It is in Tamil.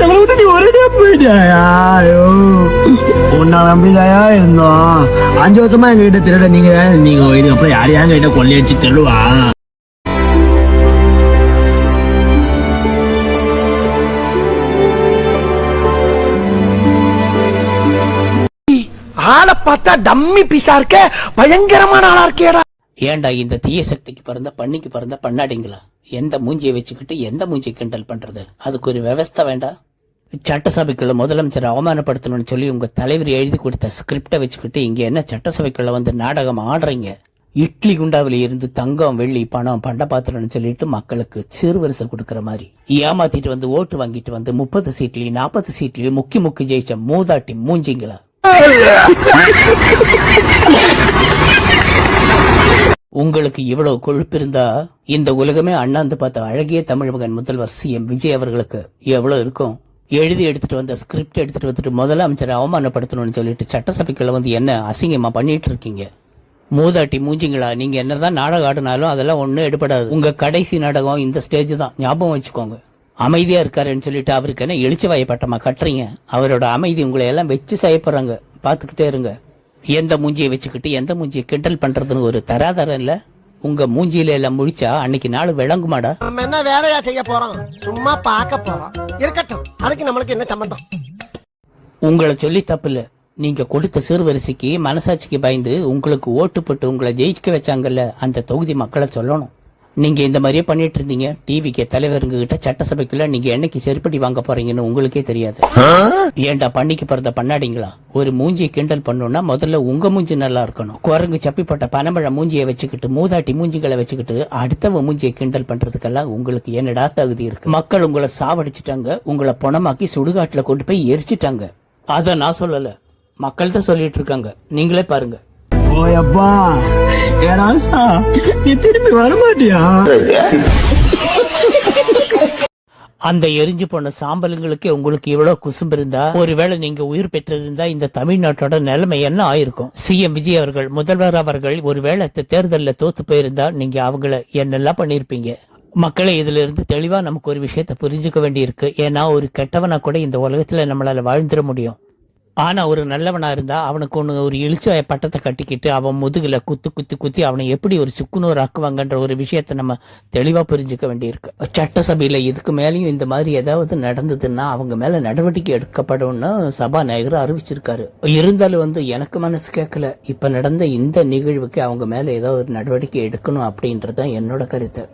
எங்களை விட்டு நீ ஒரே போயிட்டாயா? உன்னை நம்பிதாயா இருந்தோம். 5 வருஷமா எங்க கிட்ட திருட நீங்க இதுக்கப்புறம் யாரையா கிட்ட கொள்ளையடிச்சு திருடுவா? ஆளை பார்த்தா டம்மி பீஸா இருக்க, பயங்கரமான ஆளா இருக்கேடா. ஏன்டா இந்த தீய சக்திக்கு பிறந்த பண்ணிக்கு பிறந்த பண்ணாடிங்களா? எந்த மூஞ்சியை வச்சுக்கிட்டு எந்த மூஞ்சியை கிண்டல் பண்றது? அதுக்கு ஒரு விவஸ்தை வேண்டாம்? சட்டசபைக்குள்ள முதலமைச்சர் அவமானப்படுத்தணும்னு சொல்லி உங்க தலைவர் எழுதி கொடுத்த ஸ்கிரிப்டை வச்சுக்கிட்டு இங்க என்ன சட்டசபைக்குள்ள வந்து நாடகம் ஆடுறீங்க? இட்லி குண்டாவில இருந்து தங்கம் வெள்ளி பணம் பண்ட பாத்திரம்னு சொல்லிட்டு மக்களுக்கு சிறுவரிசை கொடுக்கற மாதிரி ஏமாத்திட்டு வந்து ஓட்டு வாங்கிட்டு வந்து 30 சீட்லயும் 40 சீட்லயும் முக்கி ஜெயிச்ச மூதாட்டி மூஞ்சிங்களா? உங்களுக்கு இவ்வளவு கொழுப்பு இருந்தா இந்த உலகமே அண்ணாந்து பார்த்த அழகிய தமிழ் மகன் முதல்வர் CM விஜய் அவர்களுக்கு எவ்வளவு இருக்கும்? எழுதி எடுத்துட்டு வந்த ஸ்கிரிப்ட் எடுத்துட்டு வந்துட்டு முதலமைச்சரை அவமானப்படுத்தணும்னு சொல்லிட்டு சட்டசபைக்குள்ள வந்து என்ன அசிங்கமா பண்ணிட்டு இருக்கீங்க? மூதாட்டி மூஞ்சிங்களா, நீங்க என்னதான் நாடகம் ஆடினாலும் அதெல்லாம் ஒண்ணும் எடுபடாது. உங்க கடைசி நாடகம் இந்த ஸ்டேஜ் தான், ஞாபகம் வச்சுக்கோங்க. அமைதியா இருக்காருன்னு சொல்லிட்டு அவருக்கு என்ன எழுச்சிவாய பட்டமா கட்டுறீங்க? அவரோட அமைதி உங்களை எல்லாம் வச்சு செய்யப்படுறாங்க, பாத்துக்கிட்டே இருங்க. எந்த மூஞ்சியை வச்சுக்கிட்டு எந்த மூஞ்சியை கிண்டல் பண்றதுன்னு ஒரு தராதரம் இல்ல. உங்க மூஞ்சியில எல்லாம் முடிச்சா அன்னைக்கு நாள் விளங்குமாடா? நம்ம என்ன வேலையா செய்ய போறோம்? சும்மா பார்க்க போறோம். இருக்கட்டும், அதுக்கு நம்மளுக்கு என்ன சம்பந்தம்? உங்களை சொல்லி தப்பு இல்ல. நீங்க கொடுத்த சிறுவரிசைக்கு மனசாட்சிக்கு பயந்து உங்களுக்கு ஓட்டு போட்டு உங்களை ஜெயிக்க வச்சாங்கல்ல, அந்த தொகுதி மக்களை சொல்லணும். நீங்க இந்த மாதிரியே பண்ணிட்டு இருந்தீங்க. டிவிக்கு தலைவருங்க கிட்ட சட்டசபைக்குள்ள நீங்க என்னைக்கு செருப்படி வாங்க போறீங்கன்னு உங்களுக்கே தெரியாது. ஏண்டா பண்ணிக்கு பிறந்த பண்ணாடிங்களா? ஒரு மூஞ்சியை கிண்டல் பண்ணணும்னா முதல்ல உங்க மூஞ்சி நல்லா இருக்கணும். குரங்கு சப்பிப்பட்ட பனம்பழ மூஞ்சியை வச்சுக்கிட்டு மூதாட்டி மூஞ்சிகளை வச்சுக்கிட்டு அடுத்தவ மூஞ்சியை கிண்டல் பண்றதுக்கெல்லாம் உங்களுக்கு என்னடா தகுதி இருக்கு? மக்கள் உங்களை சாவடிச்சுட்டாங்க, உங்களை பணமாக்கி சுடுகாட்டுல கொண்டு போய் எரிச்சிட்டாங்க. அத நான் சொல்லல, மக்கள் தான் சொல்லிட்டு இருக்காங்க. நீங்களே பாருங்க. ஓயப்பா ஏராசா, நீ திரும்பி வரமாட்டியா? அந்த எரிஞ்சு போன சாம்பலுங்களுக்கே உங்களுக்கு இவ்வளவு குசும்பு இருந்தா, ஒருவேளை நீங்க உயிர் பெற்றிருந்தா இந்த தமிழ்நாட்டோட நிலைமை என்ன ஆயிருக்கும்? CM விஜய் அவர்கள், முதல்வர் அவர்கள் ஒருவேளை தேர்தலில் தோத்து போயிருந்தா நீங்க அவங்கள என்னெல்லாம் பண்ணிருப்பீங்க? மக்களை இதுல இருந்து தெளிவா நமக்கு ஒரு விஷயத்த புரிஞ்சுக்க வேண்டி இருக்கு. ஏன்னா ஒரு கெட்டவனா கூட இந்த உலகத்துல நம்மளால வாழ்ந்துட முடியும். ஆனா ஒரு நல்லவனா இருந்தா அவனுக்கு ஒரு எழுச்சியாய பட்டத்தை கட்டிக்கிட்டு அவன் முதுகுல குத்தி அவனை எப்படி ஒரு சுக்குநூறு ஆக்குவாங்கன்ற ஒரு விஷயத்த நம்ம தெளிவா புரிஞ்சுக்க வேண்டியிருக்கு. சட்டசபையில இதுக்கு மேலேயும் இந்த மாதிரி ஏதாவது நடந்ததுன்னா அவங்க மேல நடவடிக்கை எடுக்கப்படும்னு சபாநாயகர் அறிவிச்சிருக்காரு. இருந்தாலும் எனக்கு மனசு கேட்கல. இப்ப நடந்த இந்த நிகழ்வுக்கு அவங்க மேல ஏதாவது ஒரு நடவடிக்கை எடுக்கணும் அப்படின்றதுதான் என்னோட கருத்து.